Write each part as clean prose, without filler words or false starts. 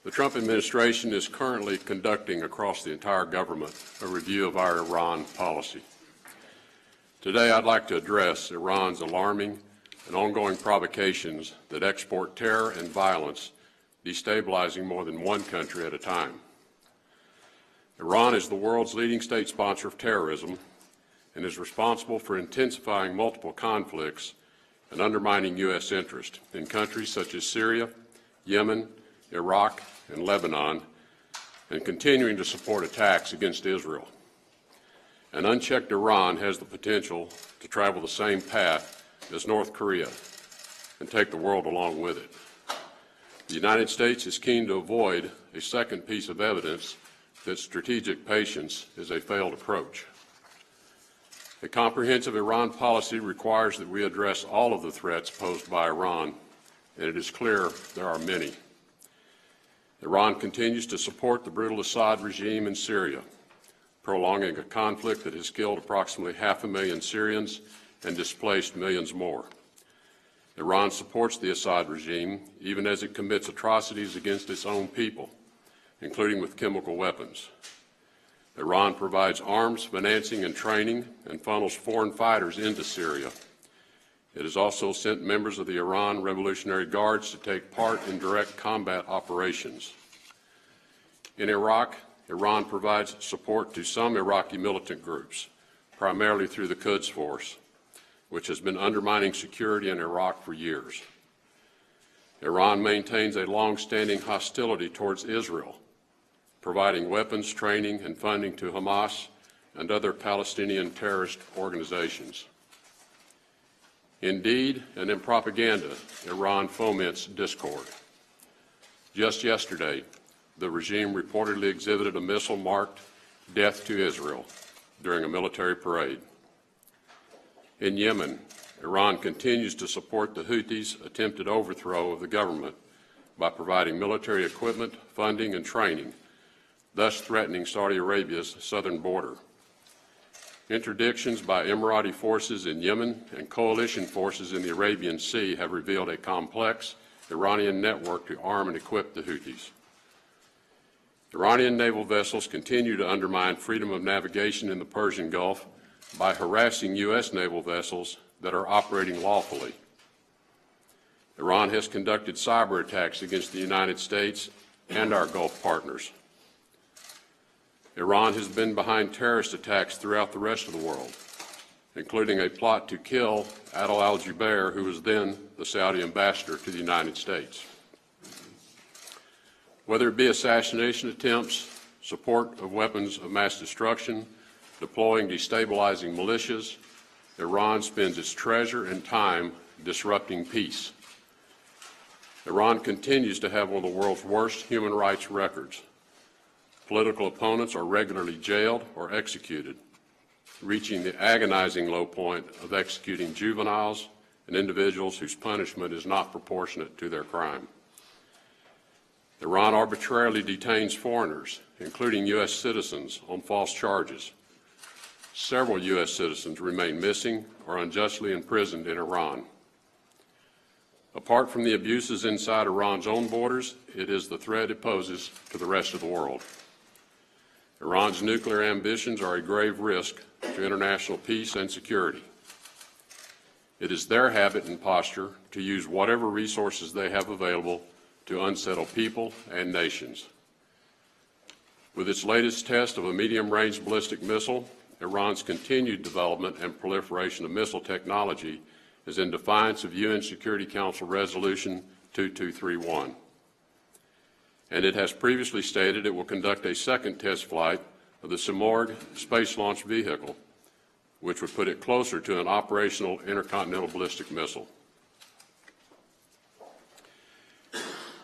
The Trump administration is currently conducting across the entire government a review of our Iran policy. Today, I'd like to address Iran's alarming and ongoing provocations that export terror and violence, destabilizing more than one country at a time. Iran is the world's leading state sponsor of terrorism and is responsible for intensifying multiple conflicts and undermining U.S. interest in countries such as Syria, Yemen, Iraq, and Lebanon, and continuing to support attacks against Israel. An unchecked Iran has the potential to travel the same path as North Korea and take the world along with it. The United States is keen to avoid a second piece of evidence that strategic patience is a failed approach. A comprehensive Iran policy requires that we address all of the threats posed by Iran, and it is clear there are many. Iran continues to support the brutal Assad regime in Syria, prolonging a conflict that has killed approximately 500,000 Syrians and displaced millions more. Iran supports the Assad regime even as it commits atrocities against its own people, including with chemical weapons. Iran provides arms, financing, and training and funnels foreign fighters into Syria. It has also sent members of the Iran Revolutionary Guards to take part in direct combat operations. In Iraq, Iran provides support to some Iraqi militant groups, primarily through the Quds Force, which has been undermining security in Iraq for years. Iran maintains a long-standing hostility towards Israel, providing weapons, training, and funding to Hamas and other Palestinian terrorist organizations. Indeed, and in propaganda, Iran foments discord. Just yesterday, the regime reportedly exhibited a missile marked "Death to Israel" during a military parade. In Yemen, Iran continues to support the Houthis' attempted overthrow of the government by providing military equipment, funding, and training, thus threatening Saudi Arabia's southern border. Interdictions by Emirati forces in Yemen and coalition forces in the Arabian Sea have revealed a complex Iranian network to arm and equip the Houthis. Iranian naval vessels continue to undermine freedom of navigation in the Persian Gulf by harassing U.S. naval vessels that are operating lawfully. Iran has conducted cyber attacks against the United States and our Gulf partners. Iran has been behind terrorist attacks throughout the rest of the world, including a plot to kill Adel al-Jubeir, who was then the Saudi ambassador to the United States. Whether it be assassination attempts, support of weapons of mass destruction, deploying destabilizing militias, Iran spends its treasure and time disrupting peace. Iran continues to have one of the world's worst human rights records. Political opponents are regularly jailed or executed, reaching the agonizing low point of executing juveniles and individuals whose punishment is not proportionate to their crime. Iran arbitrarily detains foreigners, including U.S. citizens, on false charges. Several U.S. citizens remain missing or unjustly imprisoned in Iran. Apart from the abuses inside Iran's own borders, it is the threat it poses to the rest of the world. Iran's nuclear ambitions are a grave risk to international peace and security. It is their habit and posture to use whatever resources they have available to unsettle people and nations. With its latest test of a medium-range ballistic missile, Iran's continued development and proliferation of missile technology is in defiance of UN Security Council Resolution 2231. And it has previously stated it will conduct a second test flight of the Simorgh space launch vehicle, which would put it closer to an operational intercontinental ballistic missile.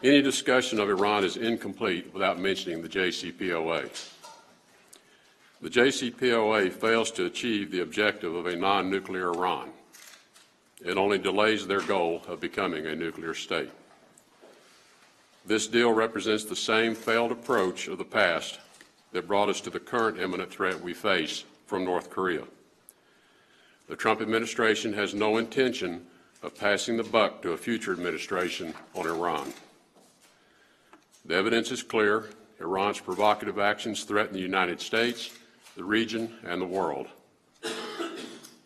Any discussion of Iran is incomplete without mentioning the JCPOA. The JCPOA fails to achieve the objective of a non-nuclear Iran. It only delays their goal of becoming a nuclear state. This deal represents the same failed approach of the past that brought us to the current imminent threat we face from North Korea. The Trump administration has no intention of passing the buck to a future administration on Iran. The evidence is clear. Iran's provocative actions threaten the United States, the region, and the world.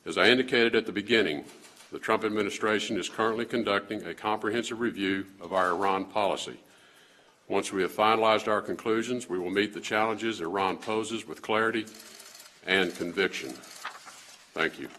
As I indicated at the beginning, the Trump administration is currently conducting a comprehensive review of our Iran policy. Once we have finalized our conclusions, we will meet the challenges Iran poses with clarity and conviction. Thank you.